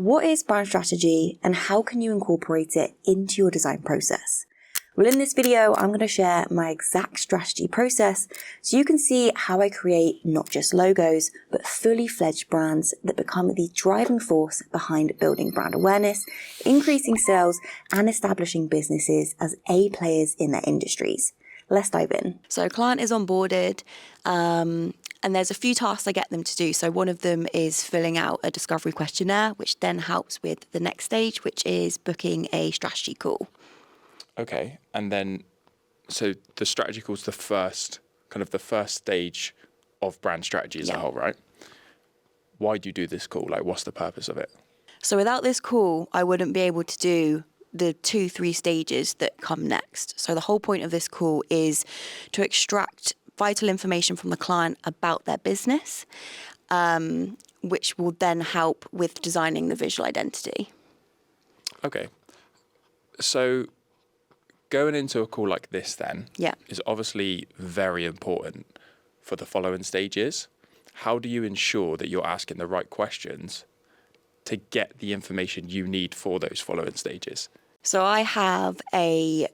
What is brand strategy and how can you incorporate it into your design process? Well, in this video, I'm going to share my exact strategy process so you can see how I create not just logos, but fully fledged brands that become the driving force behind building brand awareness, increasing sales, and establishing businesses as A players in their industries. Let's dive in. So client is onboarded, and there's a few tasks I get them to do. So one of them is filling out a discovery questionnaire, which then helps with the next stage, which is booking a strategy call. Okay, and then, so the strategy call is the first stage of brand strategy as a whole, right? Why do you do this call? Like, what's the purpose of it? So without this call, I wouldn't be able to do the 2-3 stages that come next. So the whole point of this call is to extract vital information from the client about their business, which will then help with designing the visual identity. Okay, so going into a call like this then is obviously very important for the following stages. How do you ensure that you're asking the right questions to get the information you need for those following stages? So I have a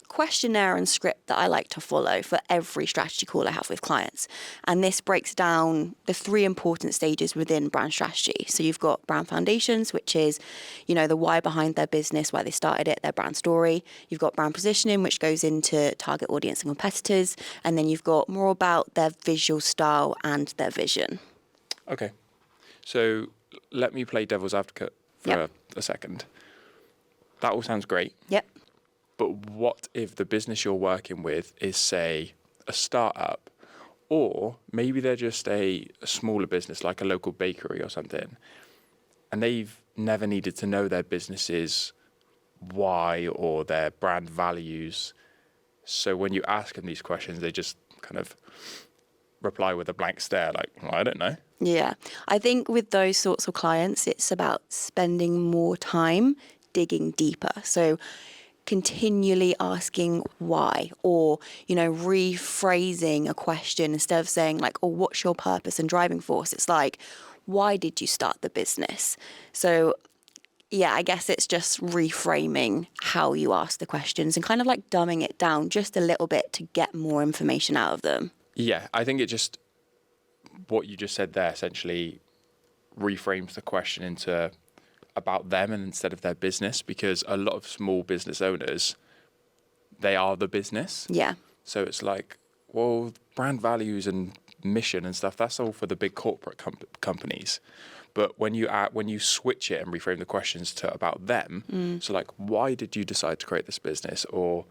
questionnaire and script that I like to follow for every strategy call I have with clients. And this breaks down the 3 important stages within brand strategy. So you've got brand foundations, which is, the why behind their business, why they started it, their brand story. You've got brand positioning, which goes into target audience and competitors. And then you've got more about their visual style and their vision. Okay. So let me play devil's advocate for a second. That all sounds great. Yep. But what if the business you're working with is, say, a startup, or maybe they're just a smaller business like a local bakery or something, and they've never needed to know their business's why or their brand values. So when you ask them these questions, they just kind of reply with a blank stare like, well, I don't know. Yeah. I think with those sorts of clients, it's about spending more time digging deeper. So continually asking why, or, rephrasing a question instead of saying like, oh, what's your purpose and driving force? It's like, why did you start the business? So yeah, I guess it's just reframing how you ask the questions and kind of like dumbing it down just a little bit to get more information out of them. Yeah, I think what you just said there essentially reframes the question into about them and instead of their business, because a lot of small business owners, they are the business. Yeah. So it's like, well, brand values and mission and stuff, that's all for the big corporate companies. But when you switch it and reframe the questions to about them, so like, why did you decide to create this business? Or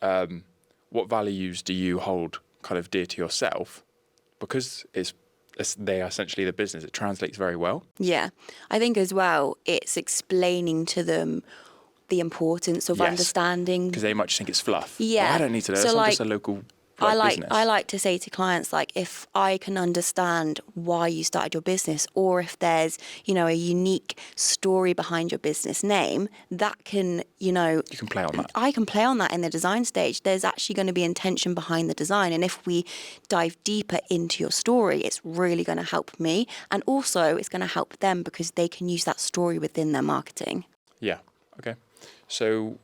what values do you hold kind of dear to yourself? Because they are essentially the business. It translates very well. Yeah. I think as well, it's explaining to them the importance of understanding. Because they might just think it's fluff. Yeah. Well, I don't need to know. So it's not just a local business. I like to say to clients, like, if I can understand why you started your business, or if there's, a unique story behind your business name, that can, You can play on that. I can play on that in the design stage. There's actually going to be intention behind the design. And if we dive deeper into your story, it's really going to help me. And also it's going to help them because they can use that story within their marketing. Yeah. Okay. So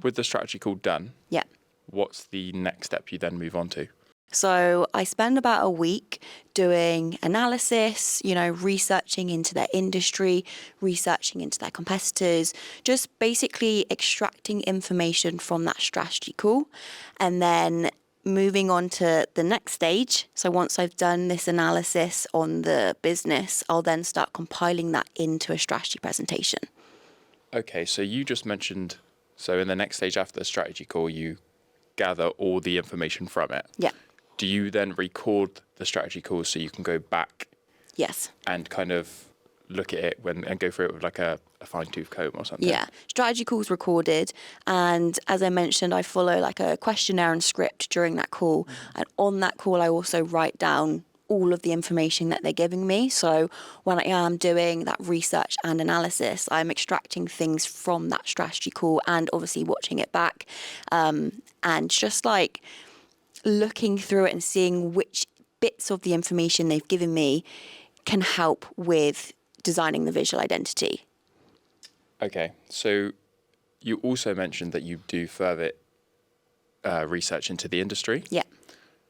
with the strategy call done. Yeah. What's the next step you then move on to? So I spend about a week doing analysis, researching into their industry, researching into their competitors, just basically extracting information from that strategy call, and then moving on to the next stage. So once I've done this analysis on the business, I'll then start compiling that into a strategy presentation. Okay, so you just mentioned, so in the next stage after the strategy call, you gather all the information from it. Yeah. Do you then record the strategy call so you can go back? Yes. And kind of look at it and go through it with like a fine-tooth comb or something? Yeah. Strategy call's recorded. And as I mentioned, I follow like a questionnaire and script during that call. And on that call, I also write down all of the information that they're giving me. So when I am doing that research and analysis, I'm extracting things from that strategy call and obviously watching it back, and just like looking through it and seeing which bits of the information they've given me can help with designing the visual identity. Okay, so you also mentioned that you do further research into the industry. Yeah.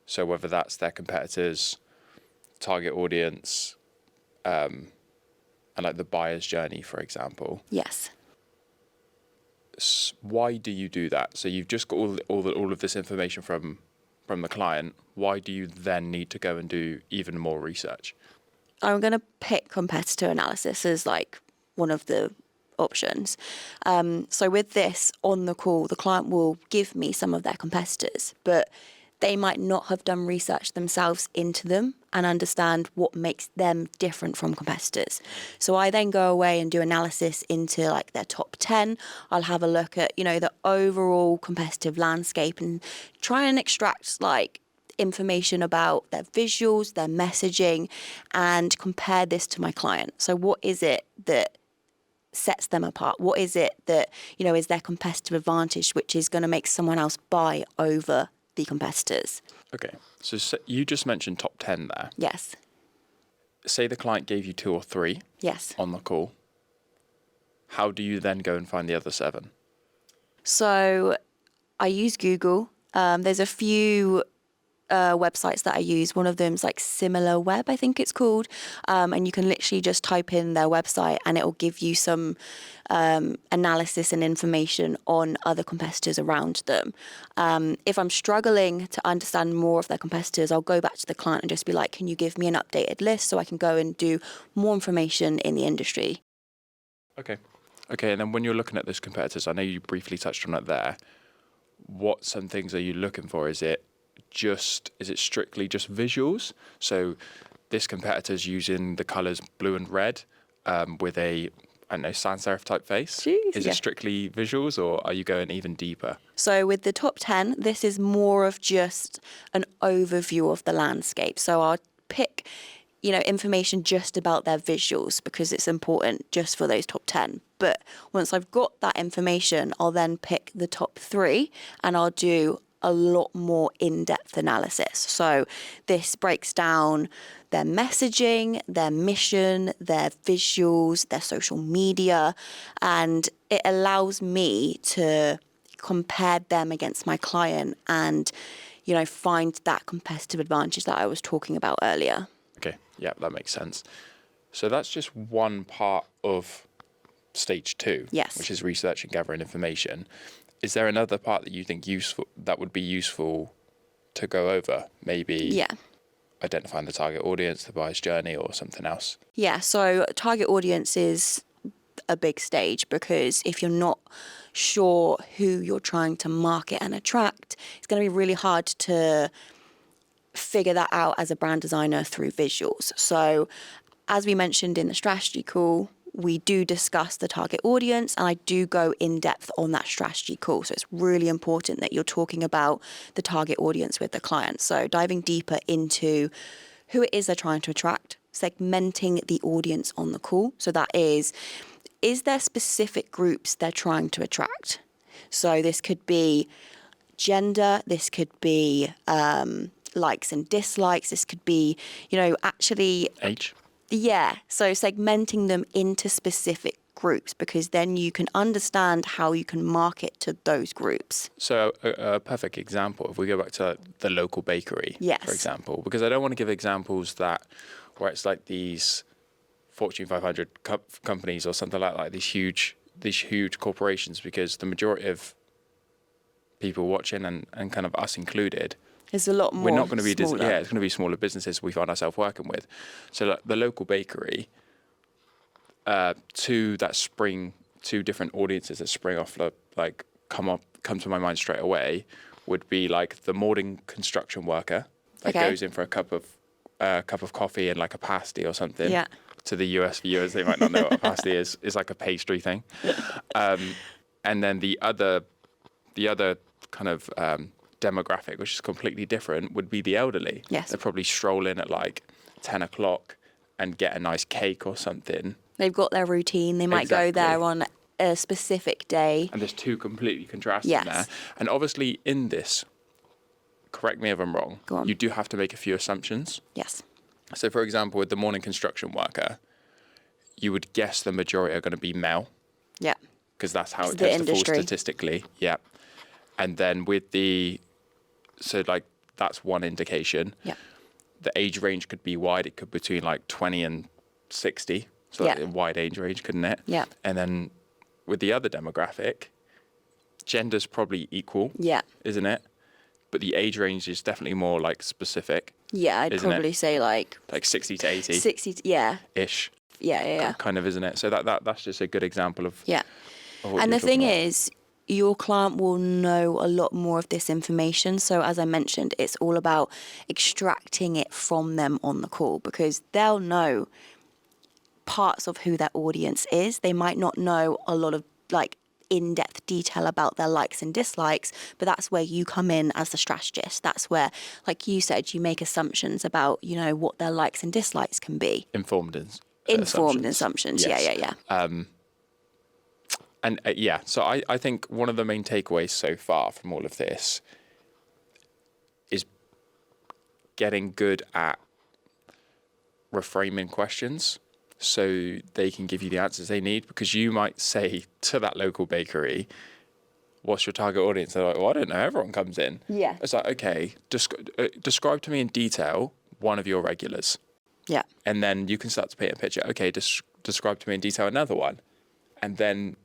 So whether that's their competitors, target audience, and like the buyer's journey, for example. Yes. Why do you do that? So you've just got all of this information from the client. Why do you then need to go and do even more research? I'm going to pick competitor analysis as like one of the options. So with this on the call, the client will give me some of their competitors, but they might not have done research themselves into them and understand what makes them different from competitors. So I then go away and do analysis into like their top 10. I'll have a look at, the overall competitive landscape and try and extract like information about their visuals, their messaging, and compare this to my client. So what is it that sets them apart? What is it that, is their competitive advantage, which is going to make someone else buy over the competitors? Okay, so you just mentioned top 10 there. Yes. Say the client gave you 2 or 3 Yes. on the call. How do you then go and find the other 7? So I use Google. There's a few websites that I use. One of them's like Similar Web, I think it's called. And you can literally just type in their website and it'll give you some analysis and information on other competitors around them. If I'm struggling to understand more of their competitors, I'll go back to the client and just be like, can you give me an updated list so I can go and do more information in the industry? Okay, and then when you're looking at those competitors, I know you briefly touched on it there. What some things are you looking for? Is it strictly just visuals? So this competitor's using the colours blue and red with a, I don't know, sans serif type face. Jeez, Is yeah. it strictly visuals or are you going even deeper? So with the top 10, this is more of just an overview of the landscape. So I'll pick, information just about their visuals because it's important just for those top 10. But once I've got that information, I'll then pick the top 3 and I'll do a lot more in-depth analysis. So this breaks down their messaging, their mission, their visuals, their social media, and it allows me to compare them against my client and, find that competitive advantage that I was talking about earlier. Okay, yeah, that makes sense. So that's just one part of stage 2, Yes. which is research and gathering information. Is there another part that you think that would be useful to go over? Maybe Yeah. identifying the target audience, the buyer's journey, or something else? Yeah, so target audience is a big stage because if you're not sure who you're trying to market and attract, it's going to be really hard to figure that out as a brand designer through visuals. So as we mentioned in the strategy call, we do discuss the target audience and I do go in depth on that strategy call. So it's really important that you're talking about the target audience with the client. So diving deeper into who it is they're trying to attract, segmenting the audience on the call. So that is there specific groups they're trying to attract? So this could be gender, this could be likes and dislikes, this could be, actually... Age? Yeah, so segmenting them into specific groups because then you can understand how you can market to those groups. So a perfect example, if we go back to the local bakery, Yes. for example, because I don't want to give examples where it's like these Fortune 500 companies or something like these huge corporations, because the majority of people watching and kind of us included, There's a lot more. we're not going to be smaller. it's going to be smaller businesses we find ourselves working with. So like the local bakery, two different audiences that spring off come to my mind straight away would be like the morning construction worker that goes in for a cup of coffee and like a pasty or something. Yeah. To the US viewers, they might not know what a pasty is. It's like a pastry thing. And then the other kind of demographic, which is completely different, would be the elderly. Yes. They'll probably stroll in at like 10 o'clock and get a nice cake or something. They've got their routine. They might go there on a specific day. And there's two completely contrasting Yes. there. And obviously in this, correct me if I'm wrong, Go on. you do have to make a few assumptions. Yes. So for example, with the morning construction worker, you would guess the majority are going to be male, Yeah. because that's how it the tends to fall industry. statistically. Yeah. And then so like that's one indication. Yeah. The age range could be wide. It could be between like 20 and 60. So Yeah. a wide age range, couldn't it? Yeah. And then with the other demographic, gender's probably equal, Yeah. isn't it? But the age range is definitely more like specific. Yeah, I'd isn't probably it? say like 60 to 80 60. Yeah. ish. Yeah. Kind of, isn't it? So that's just a good example of. Yeah. Of what And you're the thing talking about. is, your client will know a lot more of this information. So as I mentioned, it's all about extracting it from them on the call, because they'll know parts of who their audience is. They might not know a lot of like in-depth detail about their likes and dislikes, but that's where you come in as the strategist. That's where, like you said, you make assumptions about, what their likes and dislikes can be. Informed assumptions. Yes. Yeah. And so I think one of the main takeaways so far from all of this is getting good at reframing questions so they can give you the answers they need. Because you might say to that local bakery, what's your target audience? They're like, well, I don't know. Everyone comes in. Yeah. It's like, okay, describe to me in detail one of your regulars. Yeah. And then you can start to paint a picture. Okay, describe to me in detail another one. And then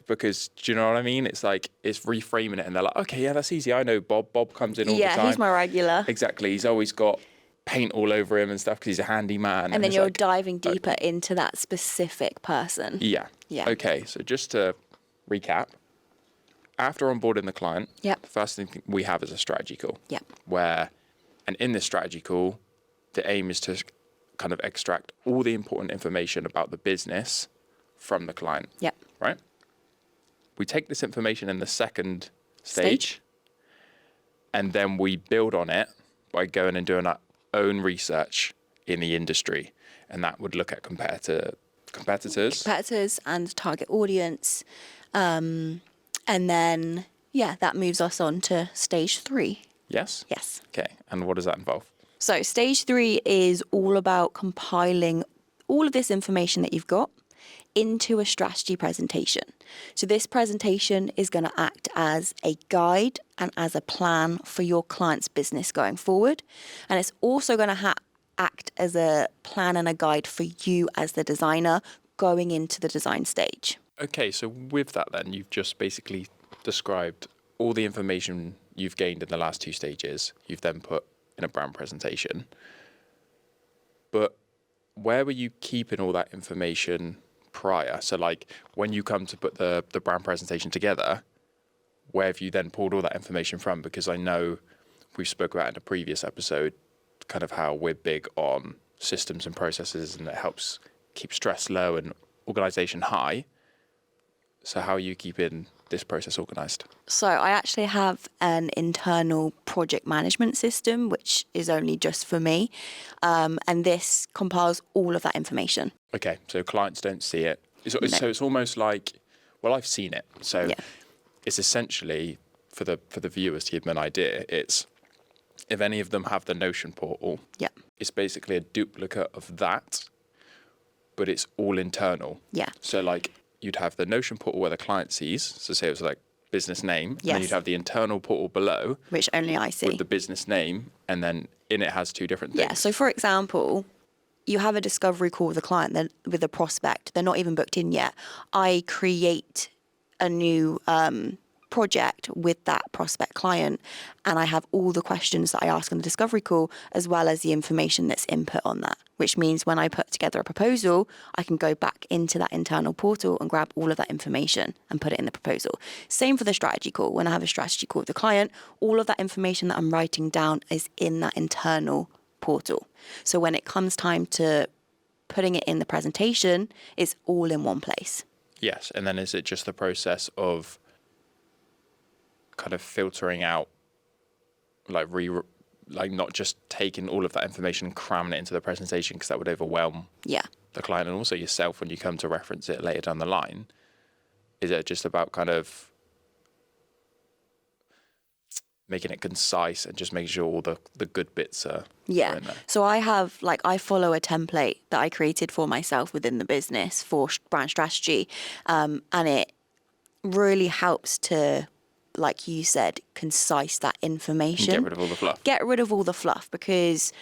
because do you know what I mean? It's like, it's reframing it, and they're like, okay, yeah, that's easy. I know Bob. Bob comes in all the time. Yeah, he's my regular. Exactly. He's always got paint all over him and stuff because he's a handy man. And then it's you're like, diving deeper into that specific person. Yeah. Yeah. Okay, so just to recap, after onboarding the client, Yep. the first thing we have is a strategy call. Yep. And in this strategy call, the aim is to kind of extract all the important information about the business from the client. Yep. Right? We take this information in the second stage, and then we build on it by going and doing our own research in the industry. And that would look at competitors. Competitors and target audience. And then, that moves us on to stage 3. Yes? Yes. Okay. And what does that involve? So stage 3 is all about compiling all of this information that you've got into a strategy presentation. So this presentation is going to act as a guide and as a plan for your client's business going forward. And it's also going to act as a plan and a guide for you as the designer going into the design stage. Okay, so with that then, you've just basically described all the information you've gained in the last 2 stages. You've then put in a brand presentation. But where were you keeping all that information prior? So like when you come to put the brand presentation together, where have you then pulled all that information from? Because I know we spoke about in a previous episode kind of how we're big on systems and processes, and it helps keep stress low and organization high. So how are you keeping this process organized? So I actually have an internal project management system, which is only just for me. And this compiles all of that information. Okay, so clients don't see it. So it's almost like, well, I've seen it. So it's essentially, for the viewers to give them an idea, it's if any of them have the Notion portal, it's basically a duplicate of that, but it's all internal. Yeah. So like you'd have the Notion portal where the client sees, so say it was like business name, and then you'd have the internal portal below, which only I see, with the business name, and then in it has 2 different things. Yeah, so for example, you have a discovery call with a client, with a prospect, they're not even booked in yet. I create a new project with that prospect client, and I have all the questions that I ask on the discovery call, as well as the information that's input on that, which means when I put together a proposal, I can go back into that internal portal and grab all of that information and put it in the proposal. Same for the strategy call. When I have a strategy call with the client, all of that information that I'm writing down is in that internal portal. So when it comes time to putting it in the presentation, it's all in one place. Yes, and then is it just the process of kind of filtering out, like not just taking all of that information and cramming it into the presentation, because that would overwhelm the client and also yourself when you come to reference it later down the line? Is it just about kind of making it concise and just making sure all the good bits are in there. So I follow a template that I created for myself within the business for brand strategy. And it really helps to, like you said, concise that information. Get rid of all the fluff. Get rid of all the fluff, because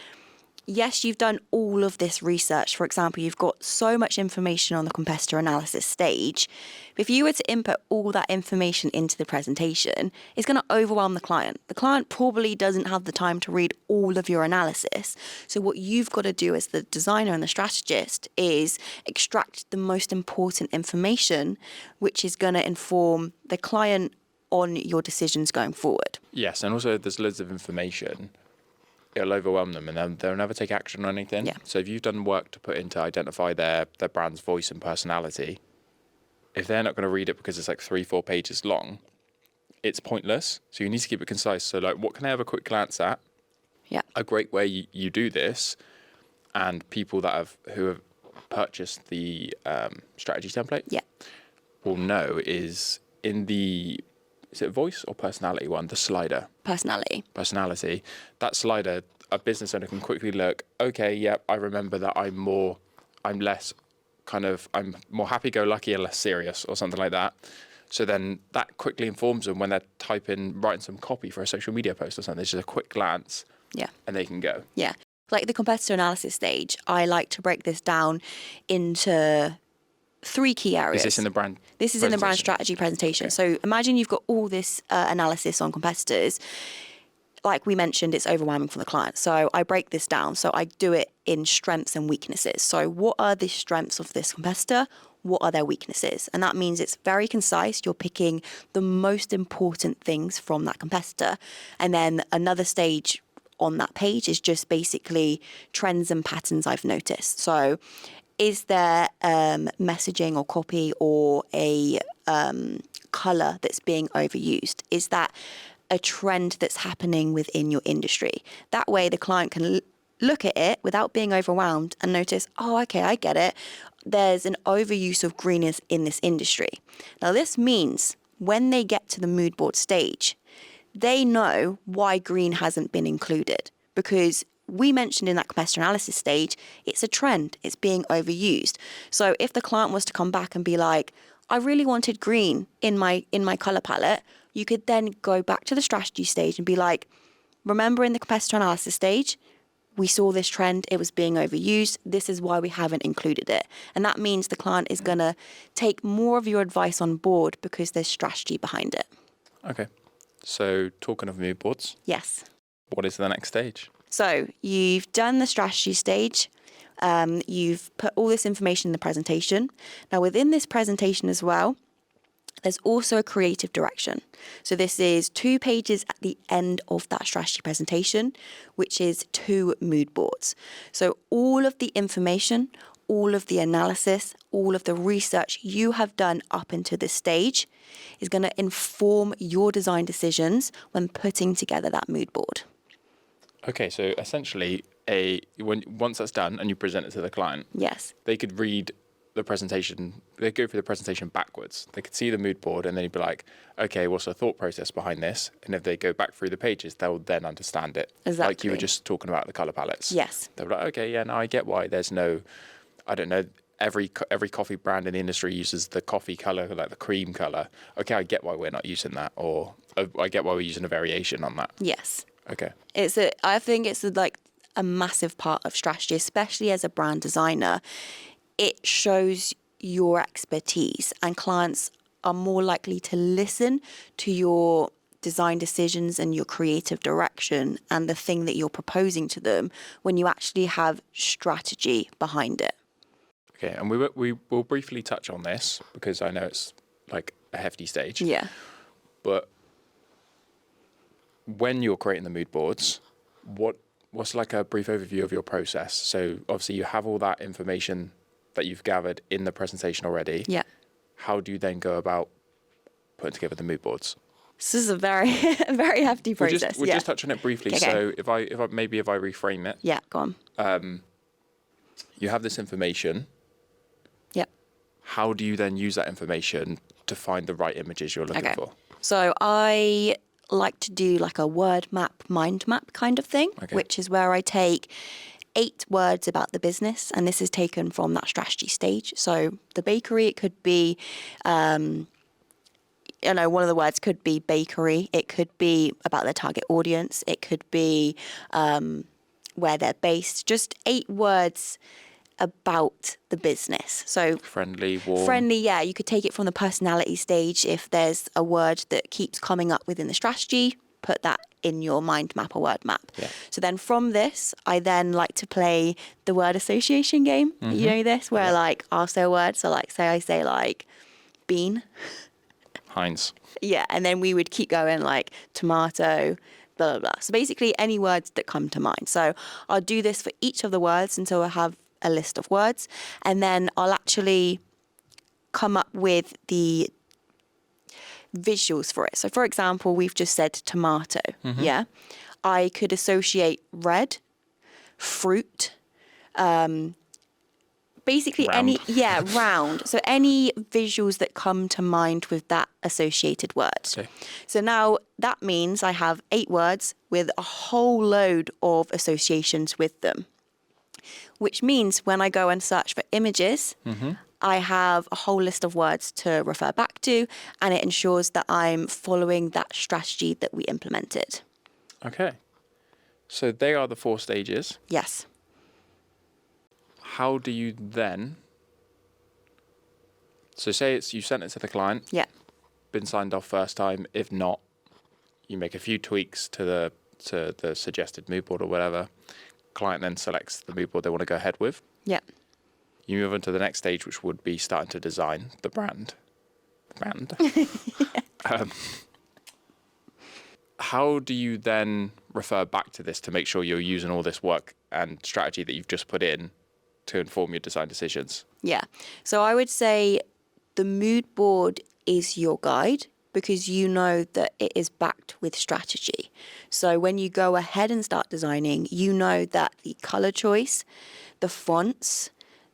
yes, you've done all of this research. For example, you've got so much information on the competitor analysis stage. If you were to input all that information into the presentation, it's going to overwhelm the client. The client probably doesn't have the time to read all of your analysis. So what you've got to do as the designer and the strategist is extract the most important information, which is going to inform the client on your decisions going forward. Yes, and also there's loads of information. It'll overwhelm them, and then they'll never take action on anything. Yeah. So if you've done work to put in to identify their brand's voice and personality, if they're not going to read it because it's like 3-4 pages long, it's pointless. So you need to keep it concise. So like, what can I have a quick glance at? Yeah. A great way you do this, and people who have purchased the strategy template will know, is in the, is it voice or personality one? The slider. Personality. That slider, a business owner can quickly look, okay, yep, I remember that I'm more happy-go-lucky and less serious, or something like that. So then that quickly informs them when they're writing some copy for a social media post or something. It's just a quick glance. Yeah. And they can go. Yeah. Like the competitor analysis stage, I like to break this down into 3 key areas. Is this in the brand? This is in the brand strategy presentation. Okay. So imagine you've got all this analysis on competitors. Like we mentioned, it's overwhelming for the client. So I break this down. So I do it in strengths and weaknesses. So what are the strengths of this competitor? What are their weaknesses? And that means it's very concise. You're picking the most important things from that competitor. And then another stage on that page is just basically trends and patterns I've noticed. So is there messaging or copy or a colour that's being overused? Is that a trend that's happening within your industry? That way the client can look at it without being overwhelmed and notice, oh, okay, I get it. There's an overuse of green in this industry. Now this means when they get to the mood board stage, they know why green hasn't been included, because we mentioned in that competitor analysis stage, it's a trend, it's being overused. So if the client was to come back and be like, I really wanted green in my color palette, you could then go back to the strategy stage and be like, remember in the competitor analysis stage, we saw this trend, it was being overused, this is why we haven't included it. And that means the client is going to take more of your advice on board because there's strategy behind it. Okay. So talking of mood boards. Yes. What is the next stage? So you've done the strategy stage. You've put all this information in the presentation. Now within this presentation as well, there's also a creative direction. So this is 2 pages at the end of that strategy presentation, which is 2 mood boards. So all of the information, all of the analysis, all of the research you have done up into this stage is going to inform your design decisions when putting together that mood board. Okay, so essentially, once that's done and you present it to the client, yes, they could read the presentation. They go through the presentation backwards. They could see the mood board and then you'd be like, okay, what's the thought process behind this? And if they go back through the pages, they'll then understand it. Exactly. Like you were just talking about the color palettes. Yes. They'll be like, okay, yeah, now I get why there's no, I don't know, every coffee brand in the industry uses the coffee color, like the cream color. Okay, I get why we're not using that, or I get why we're using a variation on that. Yes. Okay. I think it's like a massive part of strategy, especially as a brand designer. It shows your expertise, and clients are more likely to listen to your design decisions and your creative direction and the thing that you're proposing to them when you actually have strategy behind it. Okay, and we will briefly touch on this because I know it's like a hefty stage. Yeah. But when you're creating the mood boards, what's like a brief overview of your process? So obviously you have all that information that you've gathered in the presentation already. Yeah. How do you then go about putting together the mood boards? This is a very, very hefty process. We'll just touch on it briefly. Okay. So if I reframe it. Yeah, go on. You have this information. Yeah. How do you then use that information to find the right images you're looking for? So I like to do like a word map, mind map kind of thing, which is where I take 8 words about the business, and this is taken from that strategy stage. So the bakery, it could be, one of the words could be bakery. It could be about their target audience. It could be where they're based. Just 8 words about the business. So Friendly, warm. Friendly, yeah. You could take it from the personality stage. If there's a word that keeps coming up within the strategy, put that in your mind map or word map. Yeah. So then from this, I then like to play the word association game. You know this, where like I'll say a word. So like say I say like bean. Heinz. Yeah, and then we would keep going like tomato, blah, blah, blah. So basically any words that come to mind. So I'll do this for each of the words until I have a list of words, and then I'll actually come up with the visuals for it. So for example, we've just said tomato. Yeah. I could associate red, fruit, basically Round. round. So any visuals that come to mind with that associated word. Okay. So now that means I have 8 words with a whole load of associations with them, which means when I go and search for images, I have a whole list of words to refer back to, and it ensures that I'm following that strategy that we implemented. Okay. So they are the 4 stages. Yes. How do you then... So say you sent it to the client. Yeah. Been signed off first time. If not, you make a few tweaks to the suggested mood board or whatever. Client then selects the mood board they want to go ahead with. Yeah. You move on to the next stage, which would be starting to design the brand. How do you then refer back to this to make sure you're using all this work and strategy that you've just put in to inform your design decisions? Yeah. So I would say the mood board is your guide because you know that it is backed with strategy. So when you go ahead and start designing, you know that the color choice, the fonts,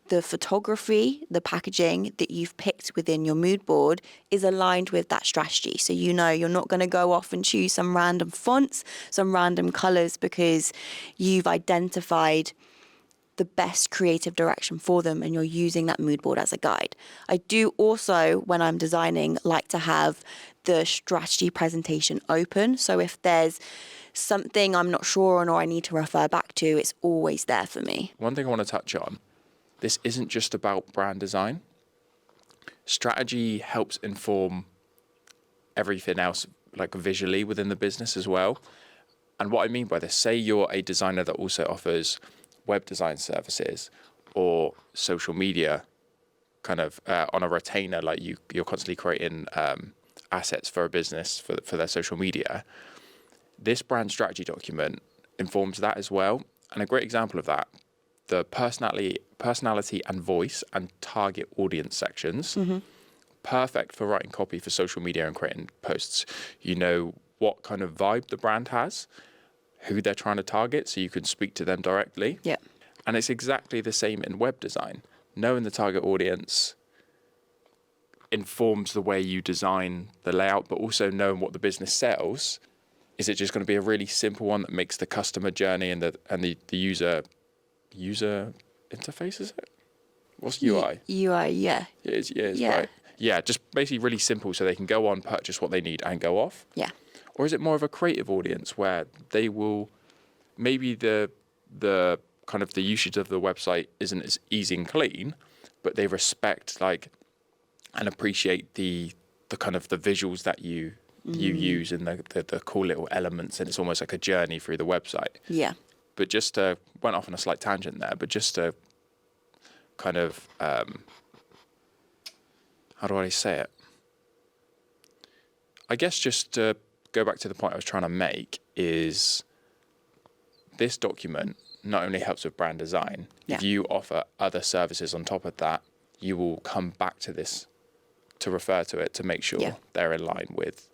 the photography, the packaging that you've picked within your mood board is aligned with that strategy. So you know you're not going to go off and choose some random fonts, some random colors, because you've identified the best creative direction for them and you're using that mood board as a guide. I do also, when I'm designing, like to have the strategy presentation open. So if there's something I'm not sure on or I need to refer back to, it's always there for me. One thing I want to touch on, this isn't just about brand design. Strategy helps inform everything else, like visually within the business as well. And what I mean by this, say you're a designer that also offers web design services or social media kind of on a retainer, like you're constantly creating assets for a business for their social media. This brand strategy document informs that as well. And a great example of that, the personality and voice and target audience sections, perfect for writing copy for social media and creating posts. You know what kind of vibe the brand has, who they're trying to target, so you can speak to them directly. Yeah. And it's exactly the same in web design. Knowing the target audience informs the way you design the layout, but also knowing what the business sells. Is it just going to be a really simple one that makes the customer journey and the user interface, is it? What's UI? UI, yeah. It is, right. Yeah, just basically really simple so they can go on, purchase what they need and go off. Yeah. Or is it more of a creative audience where they will, maybe the kind of the usage of the website isn't as easy and clean, but they respect and appreciate the kind of the visuals that you use and the cool little elements, and it's almost like a journey through the website. Yeah. But just went off on a slight tangent there, but just to kind of, how do I say it? I guess just to go back to the point I was trying to make is this document not only helps with brand design, if you offer other services on top of that, you will come back to this to refer to it to make sure they're in line with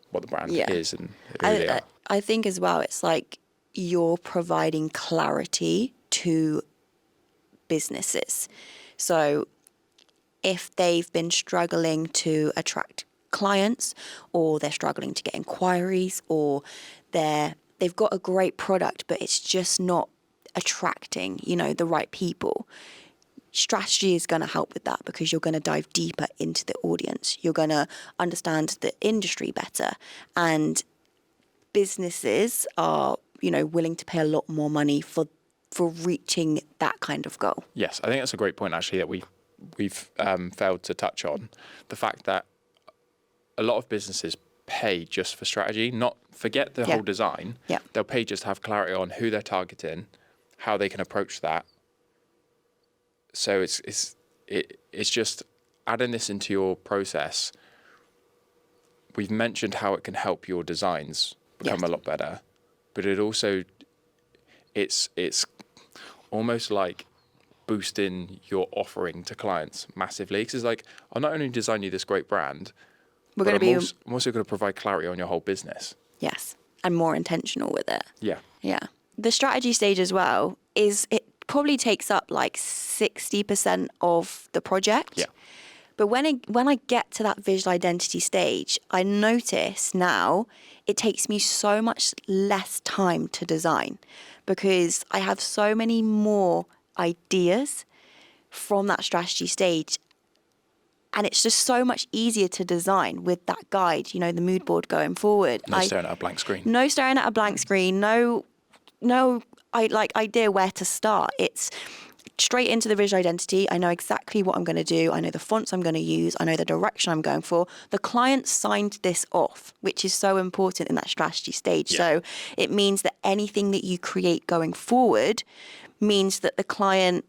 what the brand is and who they are. I think as well, it's like you're providing clarity to businesses. So if they've been struggling to attract clients, or they're struggling to get inquiries, or they've got a great product, but it's just not attracting, the right people. Strategy is going to help with that because you're going to dive deeper into the audience. You're going to understand the industry better, and businesses are, willing to pay a lot more money for reaching that kind of goal. Yes, I think that's a great point actually that we've failed to touch on. The fact that a lot of businesses pay just for strategy, not forget the whole design. Yeah. They'll pay just to have clarity on who they're targeting, how they can approach that. So it's just adding this into your process. We've mentioned how it can help your designs become a lot better, but it's almost like boosting your offering to clients massively. Because it's like, I'll not only design you this great brand, I'm also going to provide clarity on your whole business. Yes, and more intentional with it. Yeah. Yeah. The strategy stage as well it probably takes up like 60% of the project. Yeah. But when I get to that visual identity stage, I notice now it takes me so much less time to design because I have so many more ideas from that strategy stage. And it's just so much easier to design with that guide, the mood board going forward. No staring at a blank screen. No staring at a blank screen. No idea where to start. It's straight into the visual identity. I know exactly what I'm going to do. I know the fonts I'm going to use. I know the direction I'm going for. The client signed this off, which is so important in that strategy stage. Yeah. So it means that anything that you create going forward means that the client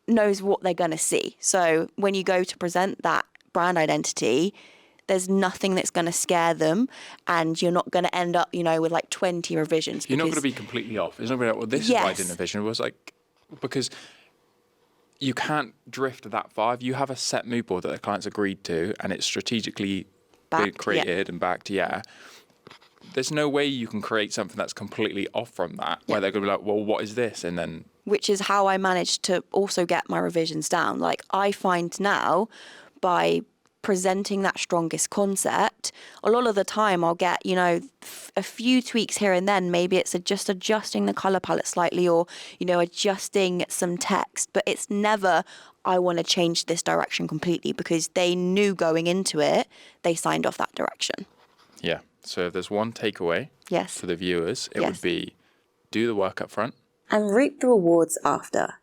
knows what they're going to see. So when you go to present that brand identity, there's nothing that's going to scare them, and you're not going to end up, with like 20 revisions. You're not going to be completely off. It's not going to be like, well, this is what I didn't envision. It was like, because you can't drift that far. If you have a set mood board that the client's agreed to and it's strategically been created and backed, there's no way you can create something that's completely off from that, where they're going to be like, well, what is this? And then... Which is how I managed to also get my revisions down. Like, I find now by presenting that strongest concept, a lot of the time I'll get, a few tweaks here and then. Maybe it's just adjusting the color palette slightly, or, adjusting some text, but it's never, I want to change this direction completely, because they knew going into it, they signed off that direction. Yeah. So if there's one takeaway for the viewers, it would be do the work up front and reap the rewards after.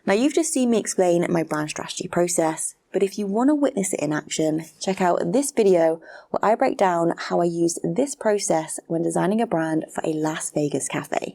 Now, you've just seen me explain my brand strategy process, but if you want to witness it in action, check out this video where I break down how I used this process when designing a brand for a Las Vegas cafe.